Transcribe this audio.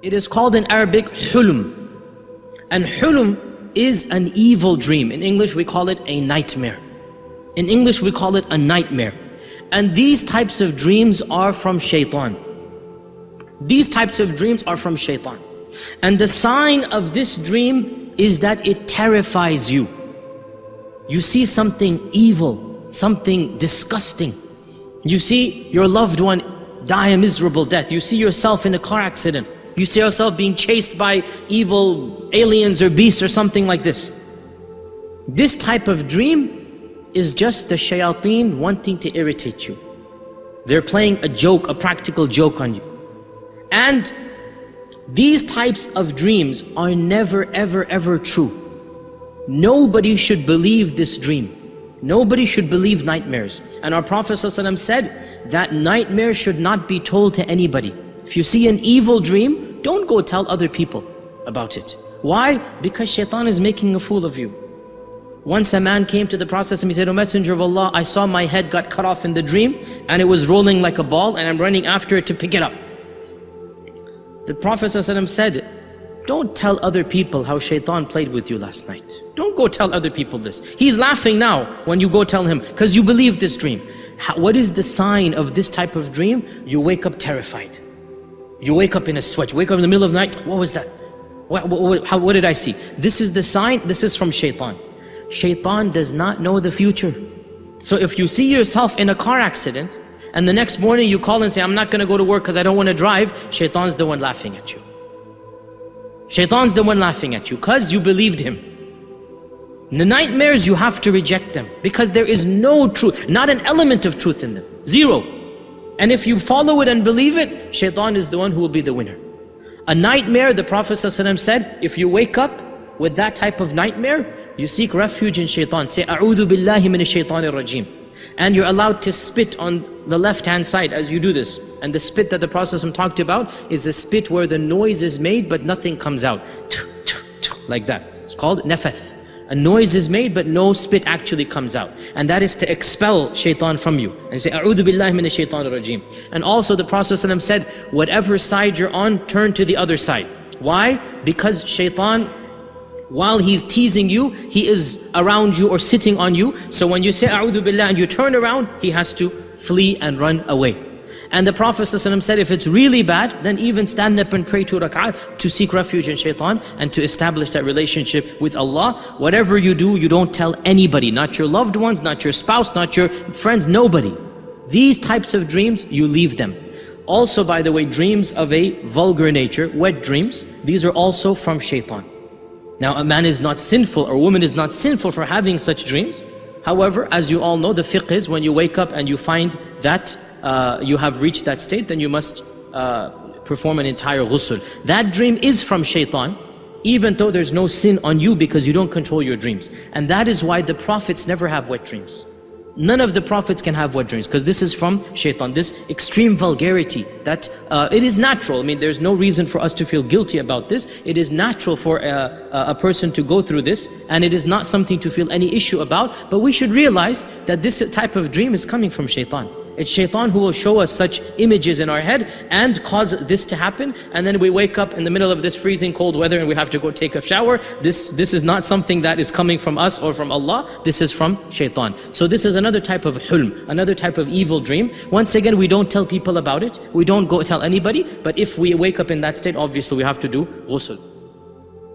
It is called in Arabic hulm. And hulm is an evil dream. In English we call it a nightmare. In English we call it a nightmare. And these types of dreams are from Shaytan. These types of dreams are from Shaytan. And the sign of this dream is that it terrifies you. You see something evil, something disgusting. You see your loved one die a miserable death. You see yourself in a car accident. You see yourself being chased by evil aliens or beasts or something like this. This type of dream is just the shayateen wanting to irritate you. They're playing a joke, a practical joke on you. And these types of dreams are never ever ever true. Nobody should believe this dream. Nobody should believe nightmares. And our Prophet ﷺ said that nightmares should not be told to anybody. If you see an evil dream, don't go tell other people about it. Why? Because Shaitan is making a fool of you. Once a man came to the Prophet and he said, "O Messenger of Allah, I saw my head got cut off in the dream and it was rolling like a ball and I'm running after it to pick it up." The Prophet ﷺ said, "Don't tell other people how Shaitan played with you last night. Don't go tell other people this. He's laughing now when you go tell him because you believe this dream." What is the sign of this type of dream? You wake up terrified. You wake up in a sweat. You wake up in the middle of the night. What was that? What did I see? This is the sign. This is from Shaitan. Shaitan does not know the future. So if you see yourself in a car accident and the next morning you call and say, "I'm not going to go to work because I don't want to drive," Shaitan's the one laughing at you. Shaitan's the one laughing at you because you believed him. The nightmares, you have to reject them because there is no truth, not an element of truth in them. Zero. And if you follow it and believe it, Shaitan is the one who will be the winner. A nightmare, the Prophet ﷺ said, if you wake up with that type of nightmare, you seek refuge in Shaitan. Say, "A'udhu billahi minash shaitanir rajim." And you're allowed to spit on the left hand side as you do this. And the spit that the Prophet ﷺ talked about is a spit where the noise is made but nothing comes out. Like that. It's called nafath. A noise is made but no spit actually comes out. And that is to expel Shaitan from you. And you say, "A'udhu billahi minash shaitanir rajim." And also the Prophet ﷺ said, whatever side you're on, turn to the other side. Why? Because Shaitan, while he's teasing you, he is around you or sitting on you. So when you say "A'udhu billah" and you turn around, he has to flee and run away. And the Prophet ﷺ said, if it's really bad, then even stand up and pray 2 rak'at to seek refuge in Shaitan and to establish that relationship with Allah. Whatever you do, you don't tell anybody, not your loved ones, not your spouse, not your friends, nobody. These types of dreams, you leave them. Also, by the way, dreams of a vulgar nature, wet dreams, these are also from Shaitan. Now, a man is not sinful or a woman is not sinful for having such dreams. However, as you all know, the fiqh is when you wake up and you find that you have reached that state, then you must perform an entire ghusl. That dream is from Shaitan, even though there's no sin on you because you don't control your dreams. And that is why the prophets never have wet dreams. None of the prophets can have wet dreams because this is from Shaitan, this extreme vulgarity that it is natural. I mean, there's no reason for us to feel guilty about this. It is natural for a person to go through this, and it is not something to feel any issue about. But we should realize that this type of dream is coming from Shaitan. It's Shaitan who will show us such images in our head and cause this to happen, and then we wake up in the middle of this freezing cold weather and we have to go take a shower. This is not something that is coming from us or from Allah. This is from Shaitan. So this is another type of hulm, another type of evil dream. Once again, we don't tell people about it. We don't go tell anybody. But if we wake up in that state, obviously we have to do ghusl.